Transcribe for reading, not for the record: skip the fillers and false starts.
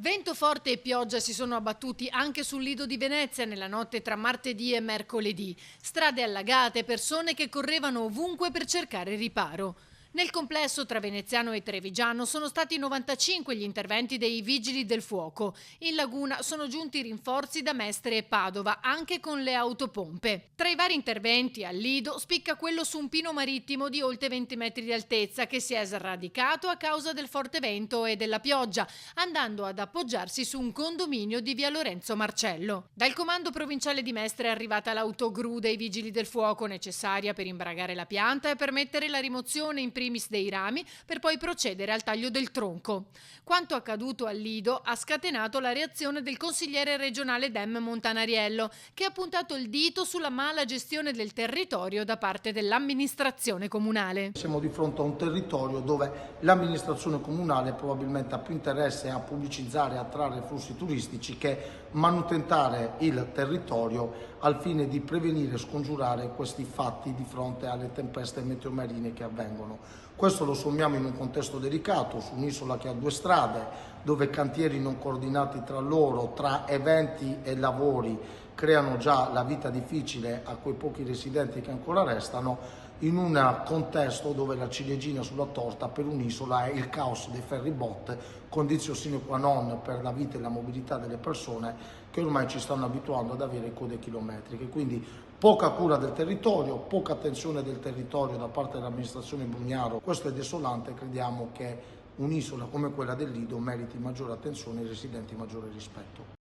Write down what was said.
Vento forte e pioggia si sono abbattuti anche sul Lido di Venezia nella notte tra martedì e mercoledì. Strade allagate, persone che correvano ovunque per cercare riparo. Nel complesso tra Veneziano e Trevigiano sono stati 95 gli interventi dei vigili del fuoco. In laguna sono giunti rinforzi da Mestre e Padova, anche con le autopompe. Tra i vari interventi al Lido spicca quello su un pino marittimo di oltre 20 metri di altezza che si è sradicato a causa del forte vento e della pioggia, andando ad appoggiarsi su un condominio di via Lorenzo Marcello. Dal comando provinciale di Mestre è arrivata l'autogru dei vigili del fuoco necessaria per imbragare la pianta e permettere la rimozione in primis dei rami per poi procedere al taglio del tronco. Quanto accaduto al Lido ha scatenato la reazione del consigliere regionale Dem Montanariello, che ha puntato il dito sulla mala gestione del territorio da parte dell'amministrazione comunale. Siamo di fronte a un territorio dove l'amministrazione comunale probabilmente ha più interesse a pubblicizzare e attrarre flussi turistici che manutentare il territorio al fine di prevenire e scongiurare questi fatti di fronte alle tempeste meteomarine che avvengono. Questo lo sommiamo in un contesto delicato, su un'isola che ha due strade, dove cantieri non coordinati tra loro, tra eventi e lavori, creano già la vita difficile a quei pochi residenti che ancora restano, in un contesto dove la ciliegina sulla torta per un'isola è il caos dei ferribot, condizio sine qua non per la vita e la mobilità delle persone che ormai ci stanno abituando ad avere code chilometriche. Quindi poca cura del territorio, poca attenzione del territorio da parte dell'amministrazione Brugnaro. Questo è desolante, crediamo che un'isola come quella del Lido meriti maggiore attenzione e ai residenti maggiore rispetto.